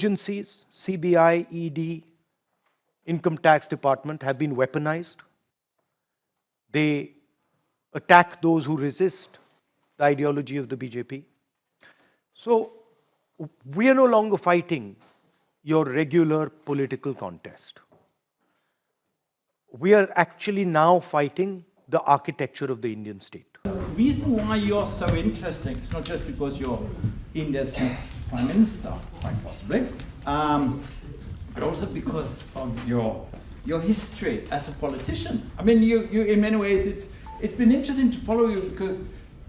agencies, CBI, ED, Income Tax Department, have been weaponized. They attack those who resist the ideology of the BJP. So we are no longer fighting your regular political contest. We are actually now fighting the architecture of the Indian state. The reason why you're so interesting is not just because you're India's next Prime Minister, quite possibly, but also because of your history as a politician. I mean, you in many ways, it's been interesting to follow you because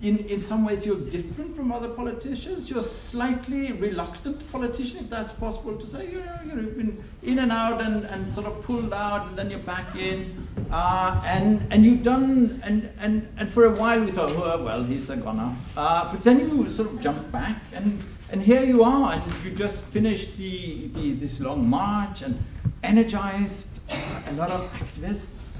in some ways you're different from other politicians. You're a slightly reluctant politician, if that's possible to say. You've been in and out and sort of pulled out, and then you're back in. And you've done, and for a while we thought, oh, well, he's a goner. But then you sort of jump back, and here you are, and you just finished this long march and energized a lot of activists,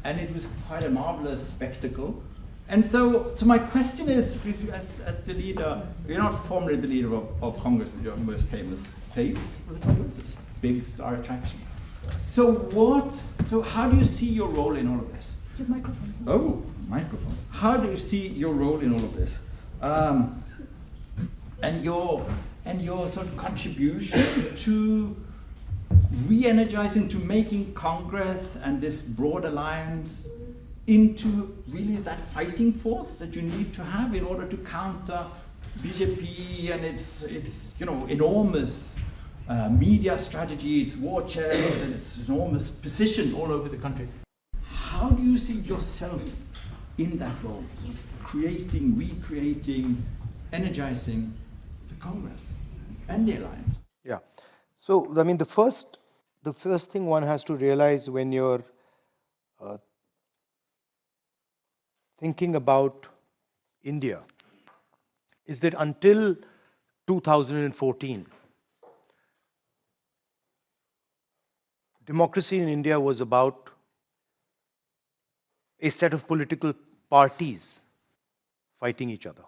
and it was quite a marvelous spectacle. And so my question is, as the leader, you're not formally the leader of Congress, but you're the most famous face of the Congress, big star attraction. So how do you see your role in all of this? Your microphone. Oh, microphone. How do you see your role in all of this? And your sort of contribution to re-energizing, to making Congress and this broad alliance into really that fighting force that you need to have in order to counter BJP and its enormous media strategy, its war chest, and its enormous position all over the country. How do you see yourself in that role, sort of creating, recreating, energizing the Congress and the alliance? Yeah. So, I mean, the first thing one has to realize when you're thinking about India is that until 2014, democracy in India was about a set of political parties fighting each other.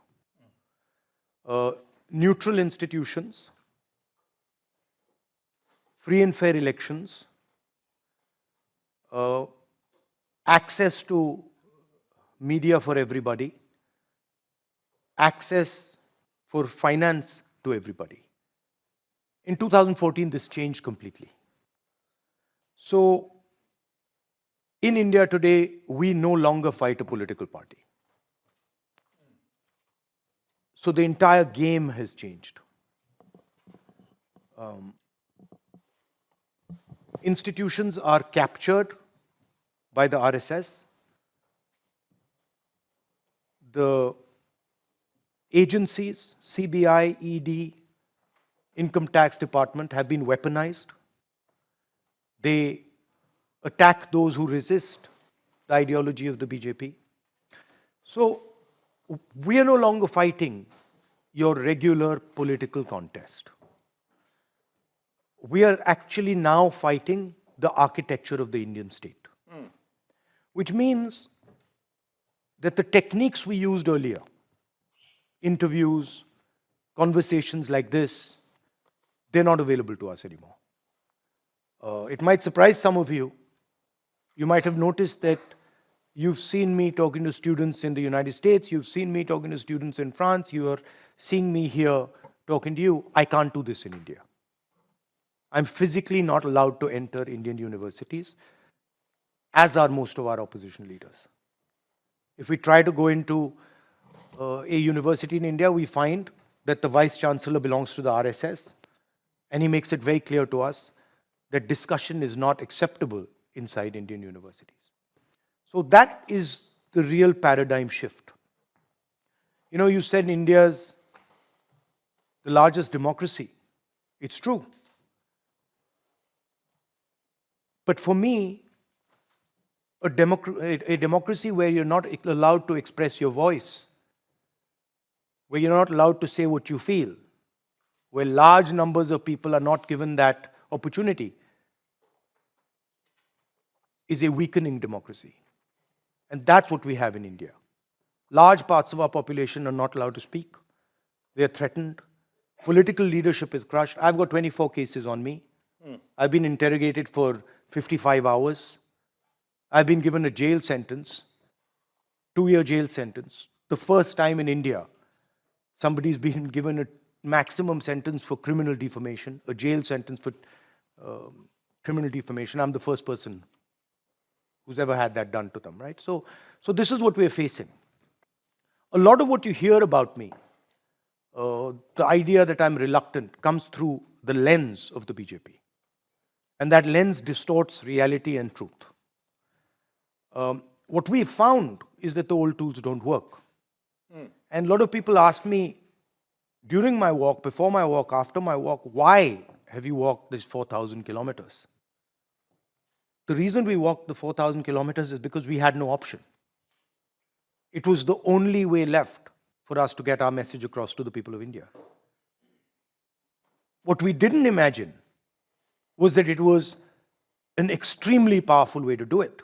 Neutral institutions, free and fair elections, access to media for everybody, access for finance to everybody. In 2014, this changed completely. So, in India today, we no longer fight a political party. So the entire game has changed. Institutions are captured by the RSS. The agencies, CBI, ED, Income Tax Department, have been weaponized. They attack those who resist the ideology of the BJP. So we are no longer fighting your regular political contest. We are actually now fighting the architecture of the Indian state. Which means that the techniques we used earlier, interviews, conversations like this, they're not available to us anymore. It might surprise some of you. You might have noticed that you've seen me talking to students in the United States, you've seen me talking to students in France, you are seeing me here talking to you. I can't do this in India. I'm physically not allowed to enter Indian universities, as are most of our opposition leaders. If we try to go into a university in India, we find that the Vice Chancellor belongs to the RSS, and he makes it very clear to us that discussion is not acceptable inside Indian universities. So that is the real paradigm shift. You know, you said India's the largest democracy. It's true. But for me, a democracy where you're not allowed to express your voice, where you're not allowed to say what you feel, where large numbers of people are not given that opportunity, is a weakening democracy. And that's what we have in India. Large parts of our population are not allowed to speak. They are threatened. Political leadership is crushed. I've got 24 cases on me. I've been interrogated for 55 hours. I've been given a jail sentence, 2-year jail sentence. The first time in India, somebody's been given a maximum sentence for criminal defamation, a jail sentence for criminal defamation. I'm the first person who's ever had that done to them, right? So this is what we're facing. A lot of what you hear about me, the idea that I'm reluctant, comes through the lens of the BJP. And that lens distorts reality and truth. What we found is that the old tools don't work. And a lot of people ask me, during my walk, before my walk, after my walk, why have you walked these 4,000 kilometers? The reason we walked the 4,000 kilometers is because we had no option. It was the only way left for us to get our message across to the people of India. What we didn't imagine was that it was an extremely powerful way to do it.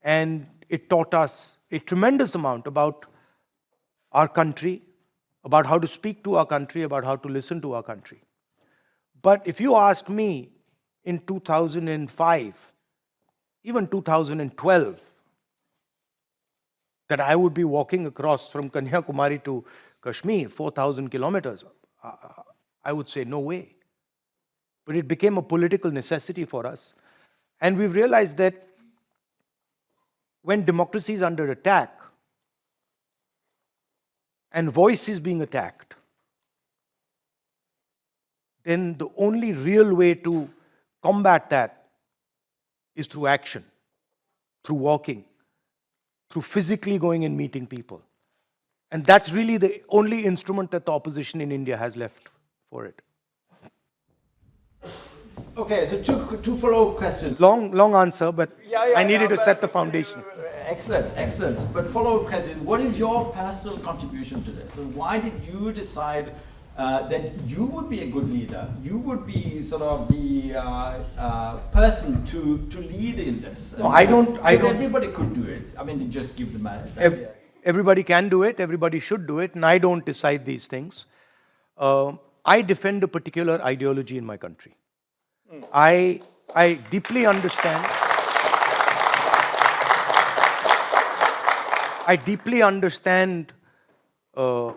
And it taught us a tremendous amount about our country, about how to speak to our country, about how to listen to our country. But if you ask me in 2005, even 2012, that I would be walking across from Kanyakumari to Kashmir, 4,000 kilometers, I would say no way. But it became a political necessity for us. And we've realized that when democracy is under attack and voice is being attacked, then the only real way to combat that is through action, through walking, through physically going and meeting people. And that's really the only instrument that the opposition in India has left for it. Okay, so two follow-up questions. Long answer, but I needed to but- set the foundation. Excellent, excellent. But follow-up question, what is your personal contribution to this? So why did you decide that you would be a good leader? You would be sort of the person to lead in this. No, I don't. Because everybody could do it. I mean, you just give them a... Everybody can do it, everybody should do it, and I don't decide these things. I defend a particular ideology in my country. I deeply understand. I deeply understand a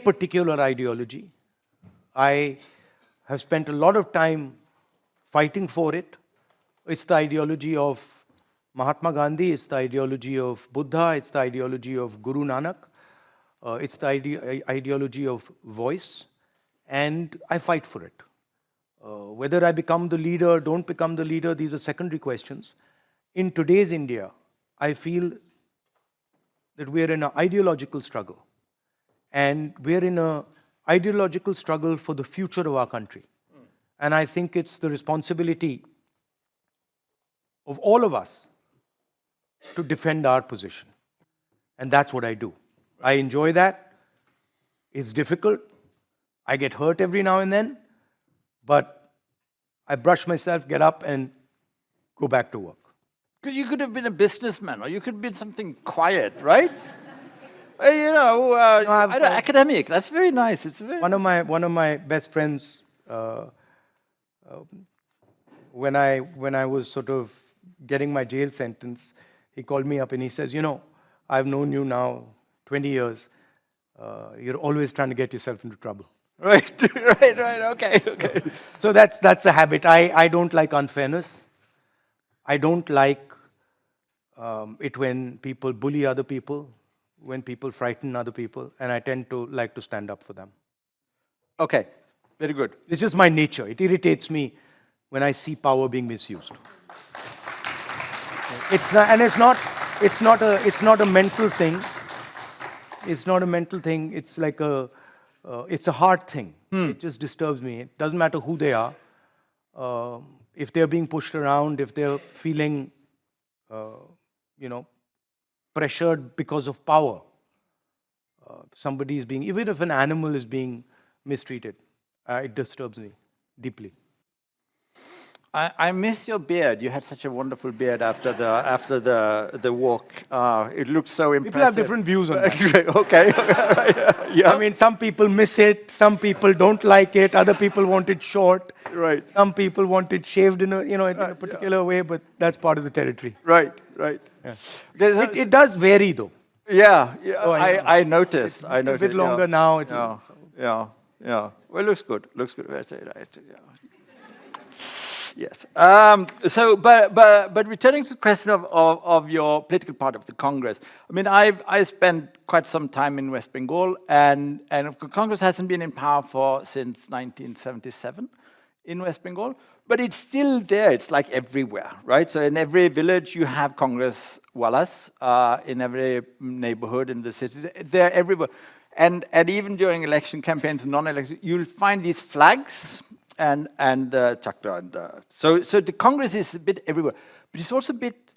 particular ideology. I have spent a lot of time fighting for it. It's the ideology of Mahatma Gandhi, it's the ideology of Buddha, it's the ideology of Guru Nanak, it's the ideology of voice, and I fight for it. Whether I become the leader, don't become the leader, these are secondary questions. In today's India, I feel that we are in an ideological struggle. And we are in an ideological struggle for the future of our country. And I think it's the responsibility of all of us to defend our position. And that's what I do. I enjoy that. It's difficult. I get hurt every now and then. But I brush myself, get up, and go back to work. Because you could have been a businessman, or you could have been something quiet, right? Academic. That's very nice. It's very one of my best friends, when I was sort of getting my jail sentence, he called me up and he says, I've known you now 20 years. You're always trying to get yourself into trouble. Right, okay. So that's a habit. I don't like unfairness. I don't like it when people bully other people, when people frighten other people, and I tend to like to stand up for them. Okay, very good. It's just my nature. It irritates me when I see power being misused. It's not a mental thing. It's not a mental thing. It's like it's a heart thing. It just disturbs me. It doesn't matter who they are. If they're being pushed around, if they're feeling, pressured because of power, somebody is being, even if an animal is being mistreated, it disturbs me deeply. I miss your beard. You had such a wonderful beard after the walk. It looked so impressive. People have different views on that. Okay. Right. Yeah. I mean, some people miss it, some people don't like it, other people want it short. Right. Some people want it shaved in a particular way, but that's part of the territory. Right. Yeah. It does vary though. Yeah. Oh, I noticed. A bit longer now. Yeah. Well, it looks good. That's it. Yeah. Yes. But returning to the question of your political part of the Congress, I mean, I spent quite some time in West Bengal, and Congress hasn't been in power since 1977 in West Bengal, but it's still there. It's like everywhere, right? So in every village you have Congress wallas, in every neighborhood in the city. They're everywhere. And even during election campaigns and non-election, you'll find these flags and chakra. So the Congress is a bit everywhere. But it's also a bit,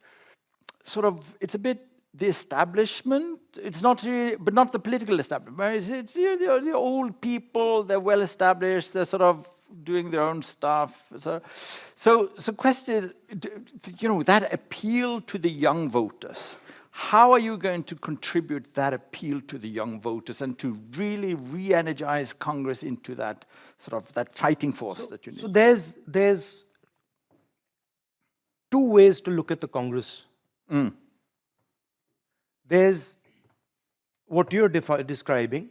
it's a bit the establishment. It's not really, but not the political establishment. It's the old people, they're well established, they're sort of doing their own stuff. So question is, that appeal to the young voters, how are you going to contribute that appeal to the young voters and to really re-energize Congress into that that fighting force that you need? So there's two ways to look at the Congress. There's what you're describing,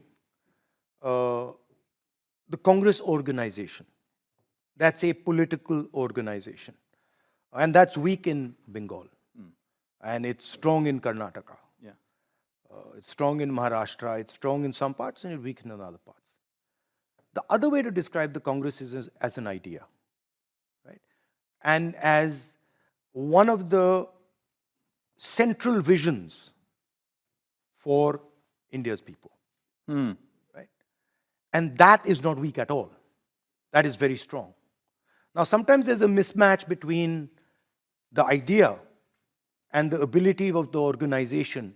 the Congress organization. That's a political organization. And that's weak in Bengal. And it's strong in Karnataka. Yeah. It's strong in Maharashtra. It's strong in some parts and it's weak in other parts. The other way to describe the Congress is as an idea, right? And as one of the central visions for India's people, right? And that is not weak at all. That is very strong. Now, sometimes there's a mismatch between the idea and the ability of the organization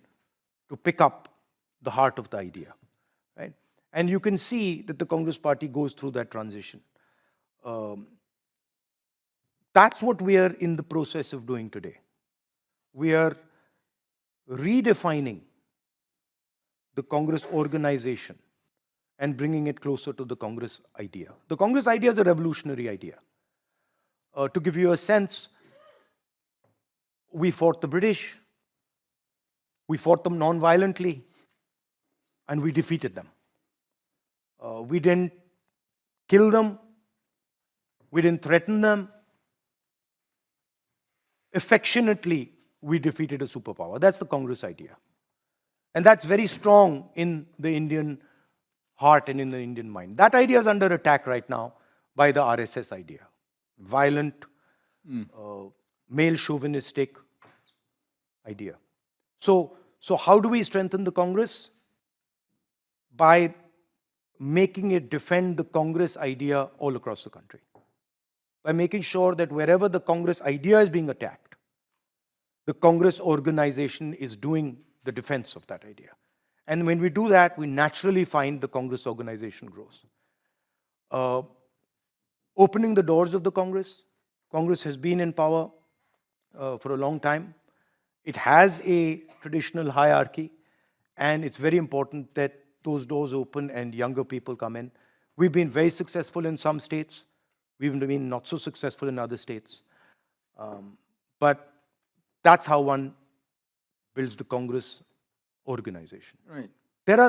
to pick up the heart of the idea, right? And you can see that the Congress Party goes through that transition. That's what we are in the process of doing today. We are redefining the Congress organization and bringing it closer to the Congress idea. The Congress idea is a revolutionary idea. To give you a sense, we fought the British, we fought them non-violently, and we defeated them. We didn't kill them, we didn't threaten them. Affectionately, we defeated a superpower. That's the Congress idea. And that's very strong in the Indian heart and in the Indian mind. That idea is under attack right now by the RSS idea. Violent, male chauvinistic idea. So how do we strengthen the Congress? By making it defend the Congress idea all across the country. By making sure that wherever the Congress idea is being attacked, the Congress organization is doing the defense of that idea. And when we do that, we naturally find the Congress organization grows. Opening the doors of the Congress. Congress has been in power for a long time. It has a traditional hierarchy, and it's very important that those doors open and younger people come in. We've been very successful in some states. We've been not so successful in other states. But that's how one builds the Congress organization. Right. There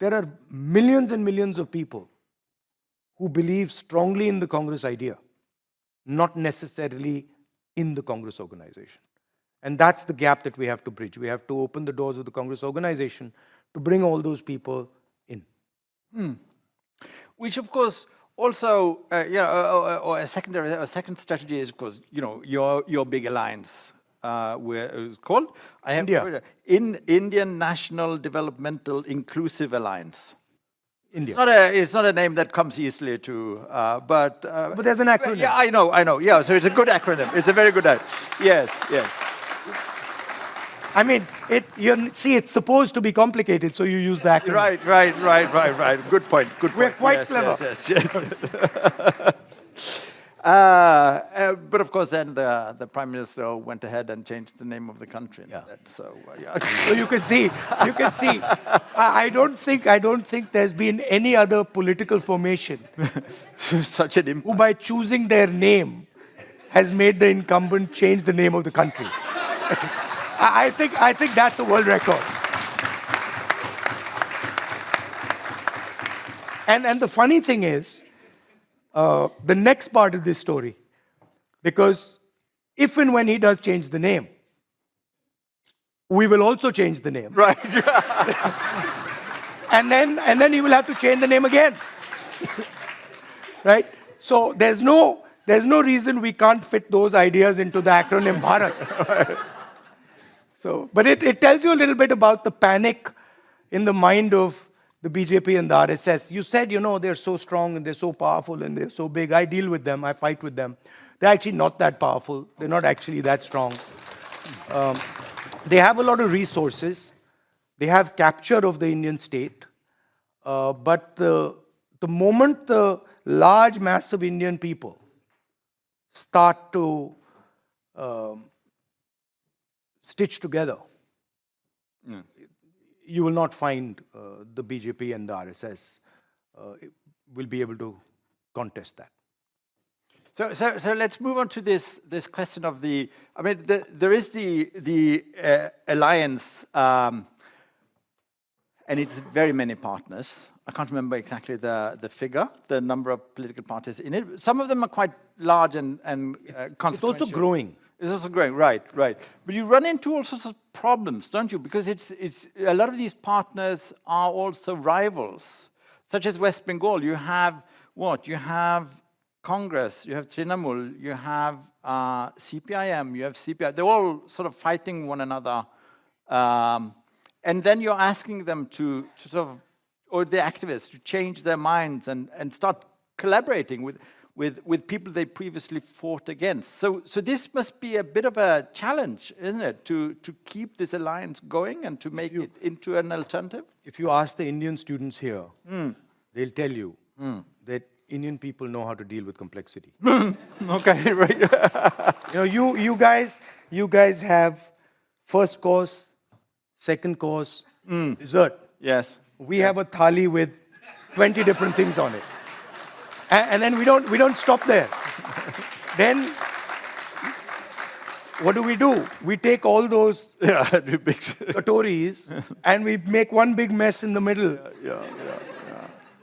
are millions and millions of people who believe strongly in the Congress idea, not necessarily in the Congress organization. And that's the gap that we have to bridge. We have to open the doors of the Congress organization to bring all those people in. Which, of course, also, or a second strategy is, of course, your big alliance, where it was called Indian National Developmental Inclusive Alliance. India. It's not a name that comes easily to, but there's an acronym. Yeah, I know. Yeah, so it's a good acronym. It's a very good acronym. Yes. I mean, it's supposed to be complicated, so you use the acronym. Right. Good point. We're quite clever. Yes. But of course, then the Prime Minister went ahead and changed the name of the country instead. So, yeah. So you can see. I don't think there's been any other political formation Such an who, by choosing their name, has made the incumbent change the name of the country. I think that's a world record. And the funny thing is, the next part of this story, because if and when he does change the name, we will also change the name. Right. and then he will have to change the name again. Right? So there's no reason we can't fit those ideas into the acronym Bharat. So, but it tells you a little bit about the panic in the mind of the BJP and the RSS. You said, they're so strong and they're so powerful and they're so big. I deal with them. I fight with them. They're actually not that powerful. They're not actually that strong. They have a lot of resources. They have capture of the Indian state. But the moment the large mass of Indian people start to stitch together, you will not find the BJP and the RSS will be able to contest that. So let's move on to this question of the. I mean, there is the alliance, and it's very many partners. I can't remember exactly the figure, the number of political parties in it. Some of them are quite large and consequential. It's also growing. It's also growing, right. But you run into all sorts of problems, don't you? Because it's a lot of these partners are also rivals, such as West Bengal. You have what? You have Congress, you have Trinamool, you have CPIM, you have CPI. They're all sort of fighting one another. And then you're asking them to sort of, or the activists, to change their minds and start collaborating with people they previously fought against. So this must be a bit of a challenge, isn't it, to keep this alliance going and to make it into an alternative? If you ask the Indian students here, they'll tell you that Indian people know how to deal with complexity. Okay, right. You guys have first course, second course, dessert. Yes. We have a thali with 20 different things on it. And then we don't stop there. Then what do? We take all those katoris and we make one big mess in the middle. Yeah.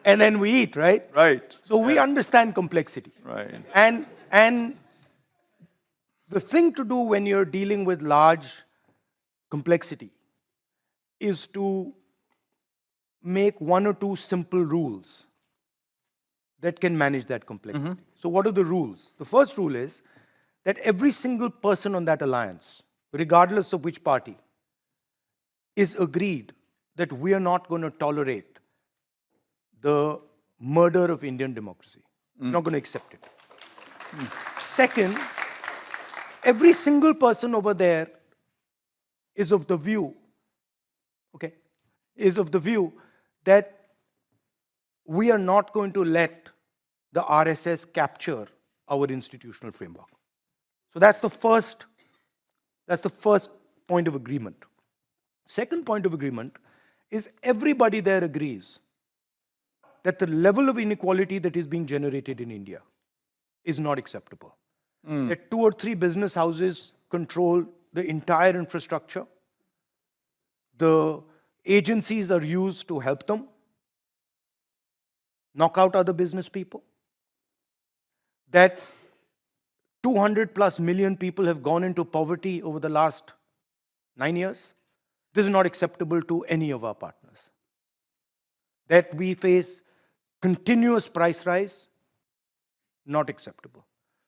And then we eat, right? Right. So we understand complexity. Right. And the thing to do when you're dealing with large complexity is to make one or two simple rules that can manage that complexity. So what are the rules? The first rule is that every single person on that alliance, regardless of which party, is agreed that we are not going to tolerate the murder of Indian democracy. We're not going to accept it. Second, every single person over there is of the view, that we are not going to let the RSS capture our institutional framework. So that's the first point of agreement. Second point of agreement is everybody there agrees that the level of inequality that is being generated in India is not acceptable. That 2 or 3 business houses control the entire infrastructure. The agencies are used to help them knock out other business people. That 200 plus million people have gone into poverty over the last 9 years. This is not acceptable to any of our partners. That we face continuous price rise, not acceptable.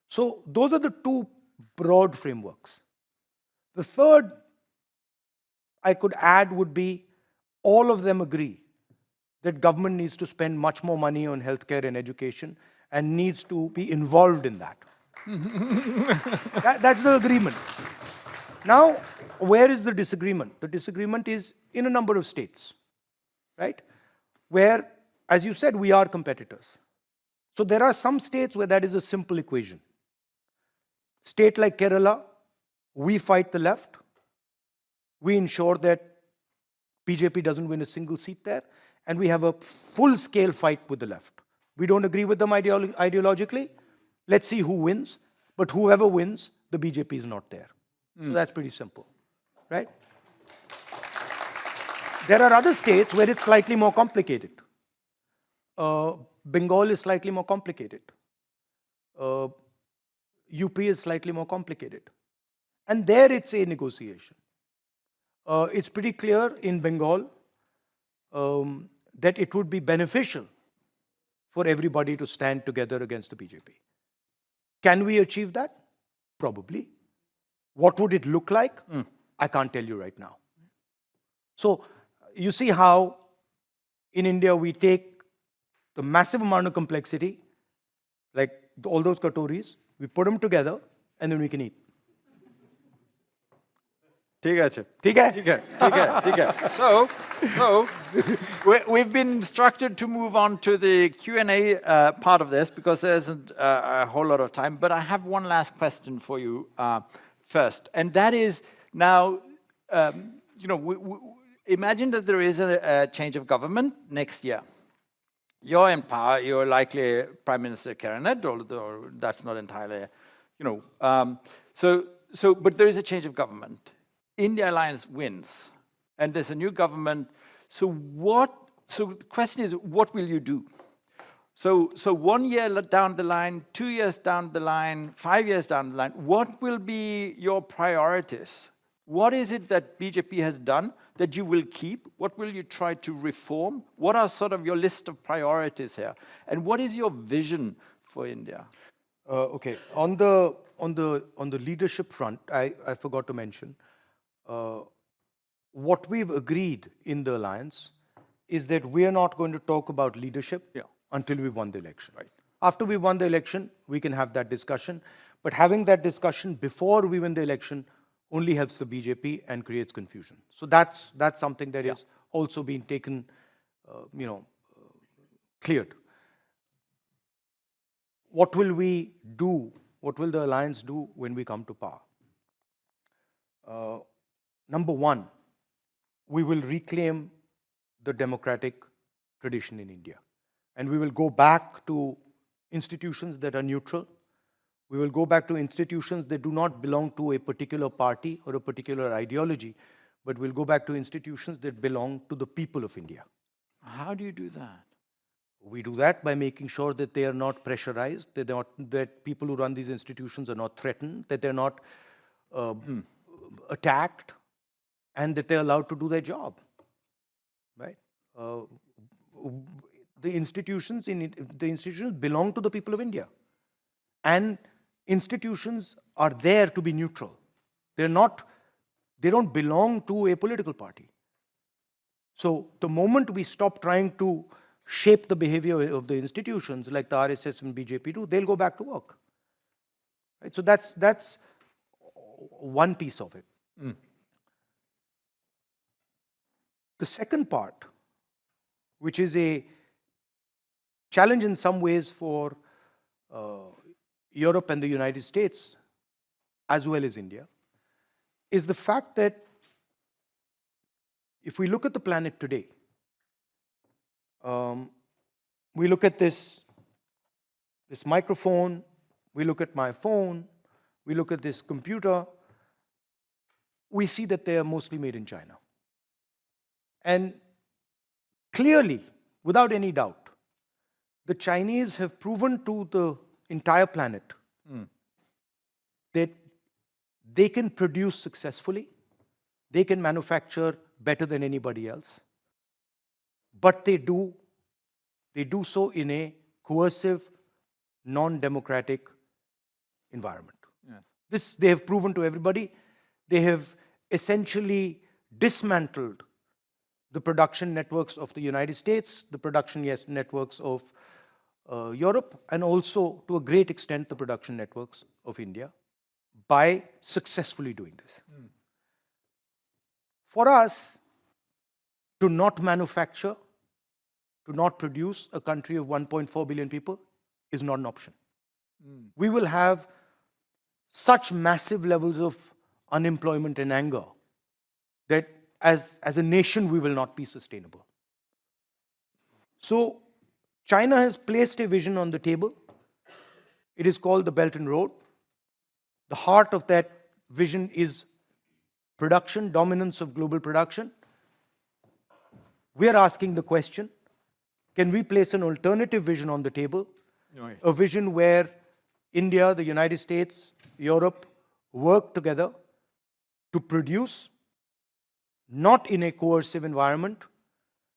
So those are the 2 broad frameworks. The third I could add would be all of them agree that government needs to spend much more money on healthcare and education and needs to be involved in that. That's the agreement. Now, where is the disagreement? The disagreement is in a number of states, right? Where, as you said, we are competitors. So there are some states where that is a simple equation. State like Kerala, we fight the left. We ensure that BJP doesn't win a single seat there. And we have a full-scale fight with the left. We don't agree with them ideologically. Let's see who wins. But whoever wins, the BJP is not there. So that's pretty simple, right? There are other states where it's slightly more complicated. Bengal is slightly more complicated. UP is slightly more complicated. And there it's a negotiation. It's pretty clear in Bengal that it would be beneficial for everybody to stand together against the BJP. Can we achieve that? Probably. What would it look like? I can't tell you right now. So you see how in India we take the massive amount of complexity, like all those katoris, we put them together and then we can eat. So we've been instructed to move on to the Q&A part of this because there isn't a whole lot of time. But I have one last question for you first, and that is now, imagine that there is a change of government next year. You're in power. You're likely Prime Minister Karanet, although that's not entirely, but there is a change of government. India Alliance wins, and there's a new government. So the question is, what will you do? So 1 year down the line, 2 years down the line, 5 years down the line, what will be your priorities? What is it that BJP has done that you will keep? What will you try to reform? What are sort of your list of priorities here? And what is your vision for India? Okay, on the leadership front, I forgot to mention, what we've agreed in the alliance is that we are not going to talk about leadership until we won the election. Right. After we won the election, we can have that discussion. But having that discussion before we win the election only helps the BJP and creates confusion. So that's something that is also being taken, cleared. What will we do? What will the alliance do when we come to power? Number one, we will reclaim the democratic tradition in India. And we will go back to institutions that are neutral. We will go back to institutions that do not belong to a particular party or a particular ideology, but we'll go back to institutions that belong to the people of India. How do you do that? We do that by making sure that they are not pressurized, that people who run these institutions are not threatened, that they're not attacked, and that they're allowed to do their job, right? The institutions belong to the people of India, and institutions are there to be neutral. They don't belong to a political party. So the moment we stop trying to shape the behavior of the institutions, like the RSS and BJP do, they'll go back to work. Right? So that's one piece of it. The second part, which is a challenge in some ways for Europe and the United States, as well as India, is the fact that if we look at the planet today, we look at this microphone, we look at my phone, we look at this computer, we see that they are mostly made in China. And clearly, without any doubt, the Chinese have proven to the entire planet that they can produce successfully, they can manufacture better than anybody else, but they do so in a coercive, non-democratic environment. Yes. This they have proven to everybody. They have essentially dismantled the production networks of the United States, the production networks of Europe, and also, to a great extent, the production networks of India, by successfully doing this. For us to not manufacture, to not produce a country of 1.4 billion people is not an option. We will have such massive levels of unemployment and anger that as a nation we will not be sustainable. So China has placed a vision on the table. It is called the Belt and Road. The heart of that vision is production, dominance of global production. We are asking the question, can we place an alternative vision on the table? Right. A vision where India, the United States, Europe work together to produce, not in a coercive environment,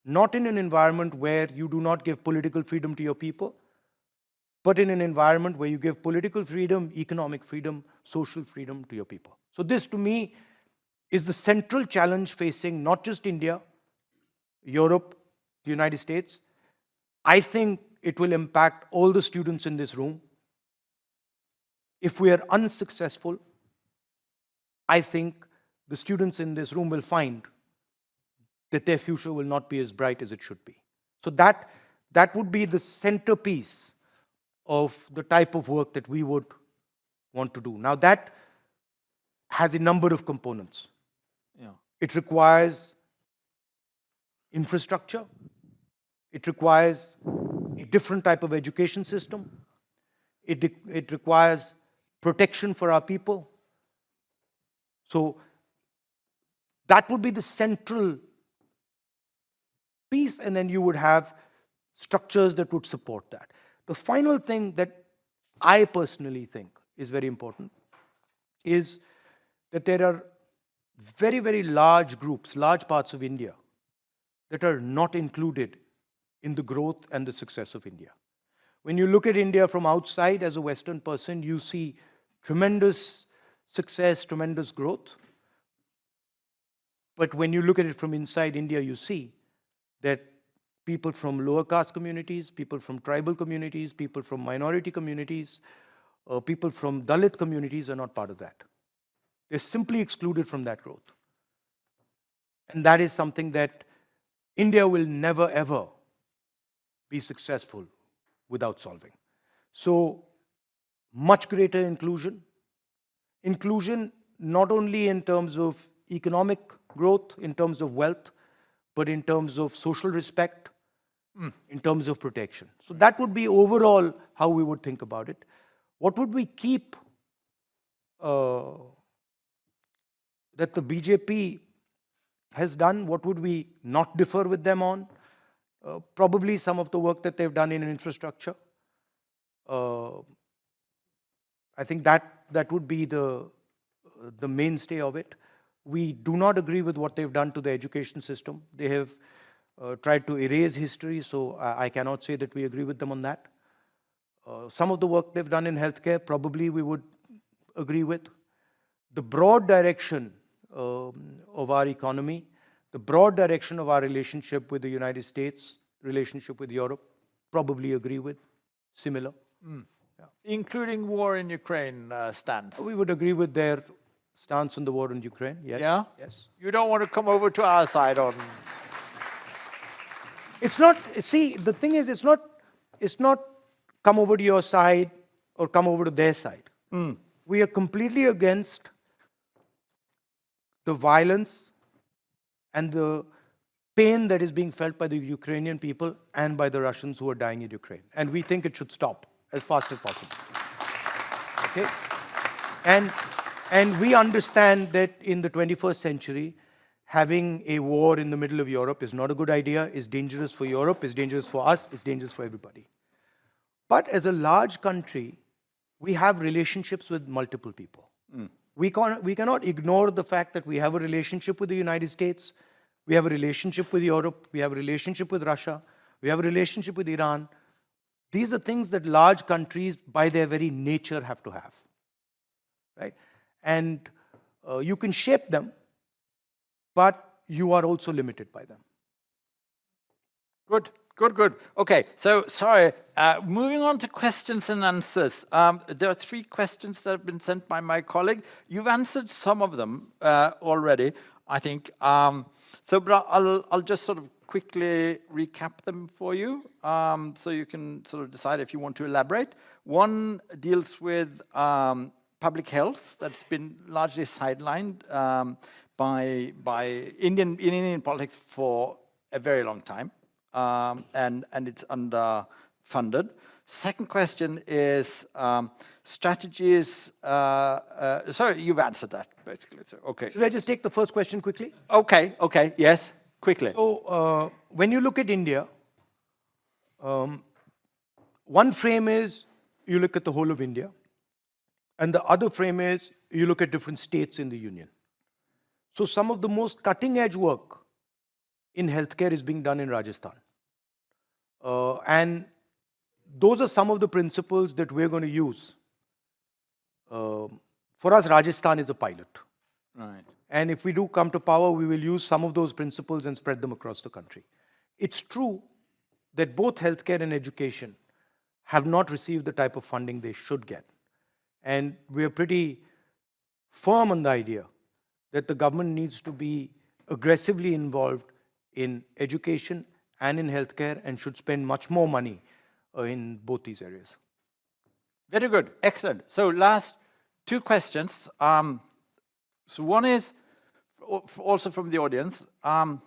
not in an environment where you do not give political freedom to your people, but in an environment where you give political freedom, economic freedom, social freedom to your people. So this, to me, is the central challenge facing not just India, Europe, the United States. I think it will impact all the students in this room. If we are unsuccessful, I think the students in this room will find that their future will not be as bright as it should be. So that would be the centerpiece of the type of work that we would want to do. Now that has a number of components. Yeah. It requires infrastructure. It requires a different type of education system. It requires protection for our people. So that would be the central piece, and then you would have structures that would support that. The final thing that I personally think is very important is that there are very, very large groups, large parts of India that are not included in the growth and the success of India. When you look at India from outside as a Western person, you see tremendous success, tremendous growth. But when you look at it from inside India, you see that people from lower caste communities, people from tribal communities, people from minority communities, people from Dalit communities are not part of that. They're simply excluded from that growth. And that is something that India will never, ever be successful without solving. So, much greater inclusion. Inclusion not only in terms of economic growth, in terms of wealth, but in terms of social respect, in terms of protection. So that would be overall how we would think about it. What would we keep that the BJP has done? What would we not differ with them on? Probably some of the work that they've done in infrastructure. I think that would be the mainstay of it. We do not agree with what they've done to the education system. They have tried to erase history, so I cannot say that we agree with them on that. Some of the work they've done in healthcare, probably we would agree with. The broad direction of our economy, the broad direction of our relationship with the United States, relationship with Europe, probably agree with, similar. Yeah. Including war in Ukraine stance. We would agree with their stance on the war in Ukraine, yes. Yeah? Yes. You don't want to come over to our side on... It's not, see, the thing is, it's not come over to your side or come over to their side. We are completely against the violence and the pain that is being felt by the Ukrainian people and by the Russians who are dying in Ukraine. And we think it should stop as fast as possible. Okay? And we understand that in the 21st century, having a war in the middle of Europe is not a good idea, is dangerous for Europe, is dangerous for us, is dangerous for everybody. But as a large country, we have relationships with multiple people. We cannot ignore the fact that we have a relationship with the United States, we have a relationship with Europe, we have a relationship with Russia, we have a relationship with Iran. These are things that large countries, by their very nature, have to have. Right? And you can shape them, but you are also limited by them. Good. Okay, so sorry, moving on to questions and answers. There are 3 questions that have been sent by my colleague. You've answered some of them already, I think. But I'll just sort of quickly recap them for you, so you can sort of decide if you want to elaborate. One deals with public health that's been largely sidelined by Indian politics for a very long time, and it's underfunded. Second question is strategies. Sorry, you've answered that basically. So, okay. Should I just take the first question quickly? Okay. Yes. Quickly. So when you look at India, one frame is you look at the whole of India, and the other frame is you look at different states in the union. So some of the most cutting edge work in healthcare is being done in Rajasthan. And those are some of the principles that we're going to use. For us, Rajasthan is a pilot. Right. And if we do come to power, we will use some of those principles and spread them across the country. It's true that both healthcare and education have not received the type of funding they should get. And we're pretty firm on the idea that the government needs to be aggressively involved in education and in healthcare and should spend much more money in both these areas. Very good. Excellent. So last two questions. So one is also from the audience. I'll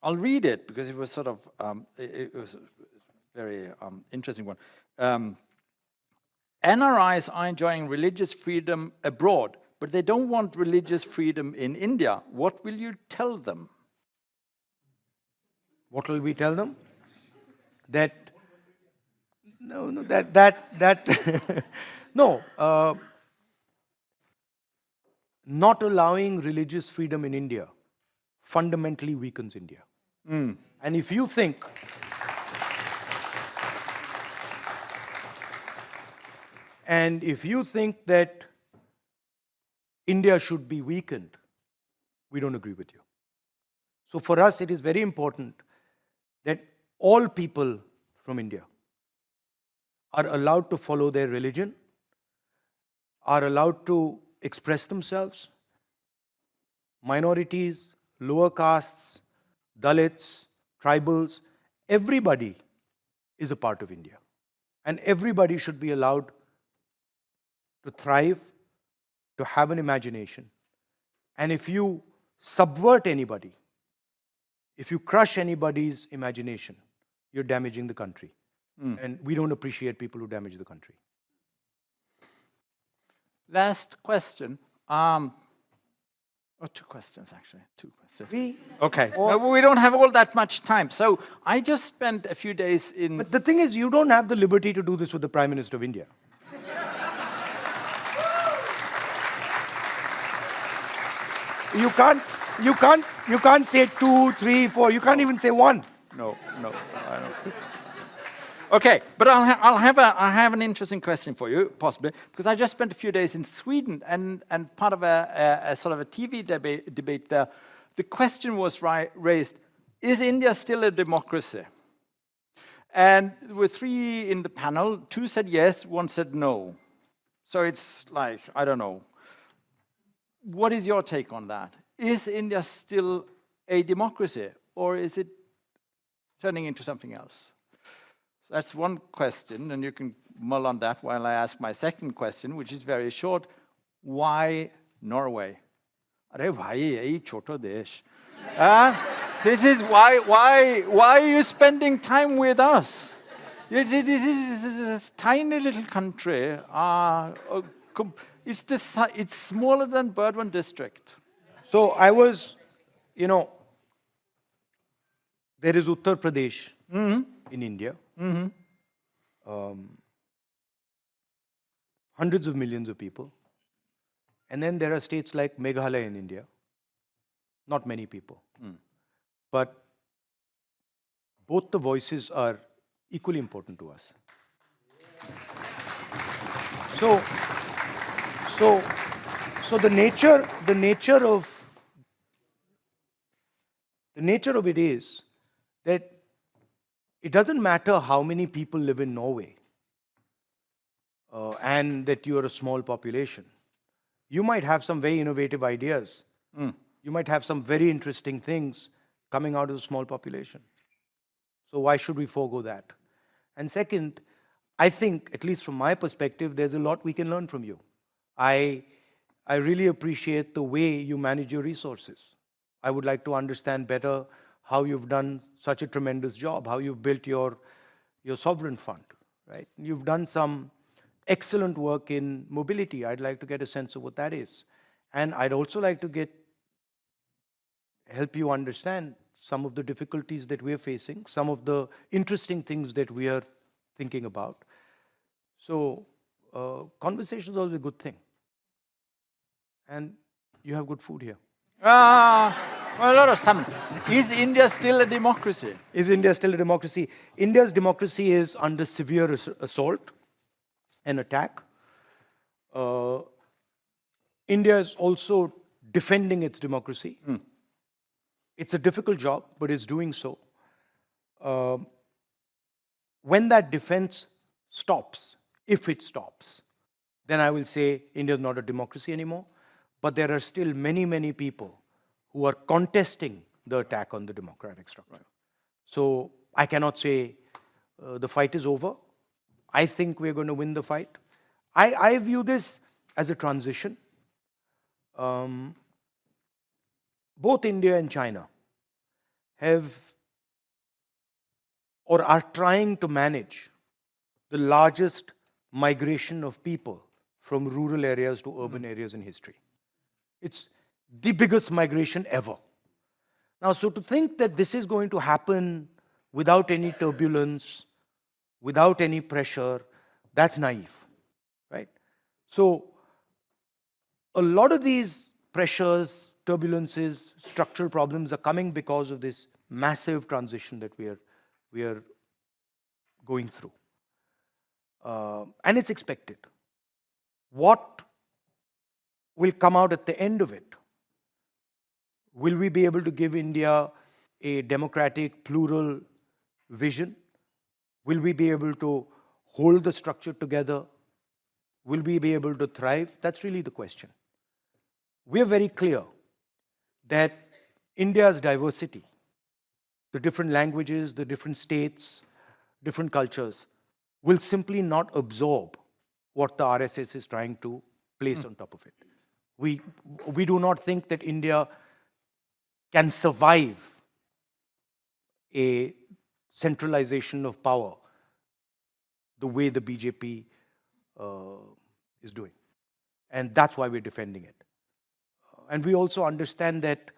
read it because it was sort of it was a very interesting one. NRIs are enjoying religious freedom abroad, but they don't want religious freedom in India. What will you tell them? What will we tell them? That not allowing religious freedom in India fundamentally weakens India. And if you think that India should be weakened, we don't agree with you. So for us, it is very important that all people from India are allowed to follow their religion, are allowed to express themselves. Minorities, lower castes, Dalits, tribals, everybody is a part of India. And everybody should be allowed to thrive, to have an imagination. And if you subvert anybody, if you crush anybody's imagination, you're damaging the country. And we don't appreciate people who damage the country. Last question. Two questions, actually. Two questions. Okay. No, we don't have all that much time. So I just spent a few days in... But the thing is, you don't have the liberty to do this with the Prime Minister of India. You can't say 2, 3, 4. You can't even say 1. No, I don't. Okay, but I have an interesting question for you, possibly, because I just spent a few days in Sweden, and part of a sort of a TV debate there, the question was raised: is India still a democracy? And there were 3 in the panel. 2 said yes, 1 said no. So it's like, I don't know. What is your take on that? Is India still a democracy, or is it turning into something else? That's one question, and you can mull on that while I ask my second question, which is very short. Why Norway? Arey bhai, yeh chota desh. This is why are you spending time with us? This is a tiny little country. It's smaller than Burdwan district. So I was, there is Uttar Pradesh in India. Hundreds of millions of people. And then there are states like Meghalaya in India. Not many people. But both the voices are equally important to us. So the nature of it is that it doesn't matter how many people live in Norway and that you're a small population. You might have some very innovative ideas. You might have some very interesting things coming out of a small population. So why should we forego that? And second, I think, at least from my perspective, there's a lot we can learn from you. I really appreciate the way you manage your resources. I would like to understand better how you've done such a tremendous job, how you've built your sovereign fund, right? You've done some excellent work in mobility. I'd like to get a sense of what that is. And I'd also like to help you understand some of the difficulties that we're facing, some of the interesting things that we are thinking about. So conversation is always a good thing. And you have good food here. Well, a lot of some. Is India still a democracy? Is India still a democracy? India's democracy is under severe assault and attack. India is also defending its democracy. It's a difficult job, but it's doing so. When that defense stops, if it stops, then I will say India is not a democracy anymore. But there are still many, many people who are contesting the attack on the democratic structure. So I cannot say the fight is over. I think we're going to win the fight. I view this as a transition. Both India and China have or are trying to manage the largest migration of people from rural areas to urban areas in history. It's the biggest migration ever. Now, so to think that this is going to happen without any turbulence, without any pressure, that's naive, right? So a lot of these pressures, turbulences, structural problems are coming because of this massive transition that we are going through. And it's expected. What will come out at the end of it? Will we be able to give India a democratic, plural vision? Will we be able to hold the structure together? Will we be able to thrive? That's really the question. We are very clear that India's diversity, the different languages, the different states, different cultures, will simply not absorb what the RSS is trying to place on top of it. We do not think that India can survive a centralization of power the way the BJP is doing. And that's why we're defending it. And we also understand that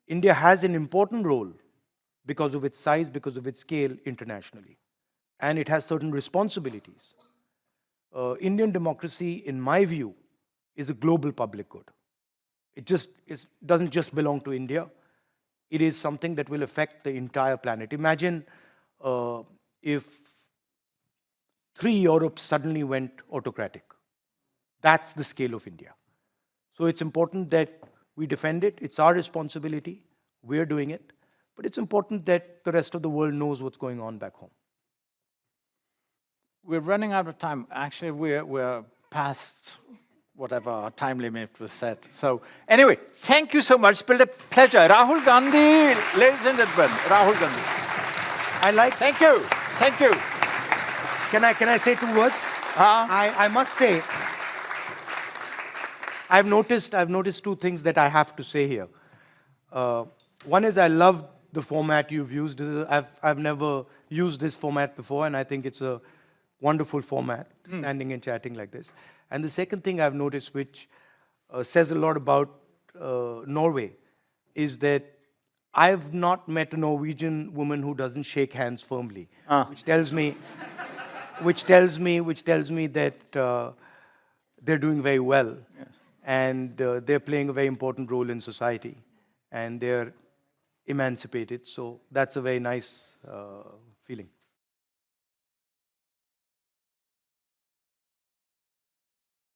India has an important role because of its size, because of its scale internationally. And it has certain responsibilities. Indian democracy, in my view, is a global public good. It doesn't just belong to India. It is something that will affect the entire planet. Imagine if 3 Europes suddenly went autocratic. That's the scale of India. So it's important that we defend it. It's our responsibility. We're doing it. But it's important that the rest of the world knows what's going on back home. We're running out of time. Actually, we're past whatever our time limit was set. So anyway, thank you so much. It's been a pleasure. Rahul Gandhi, ladies and gentlemen, Rahul Gandhi. Thank you. Thank you. Can I say 2 words? I must say, I've noticed 2 things that I have to say here. One is I love the format you've used. I've never used this format before, and I think it's a wonderful format, standing and chatting like this. And the second thing I've noticed, which says a lot about Norway, is that I've not met a Norwegian woman who doesn't shake hands firmly, which tells me that they're doing very well, yes. And they're playing a very important role in society, and they're emancipated. So that's a very nice feeling.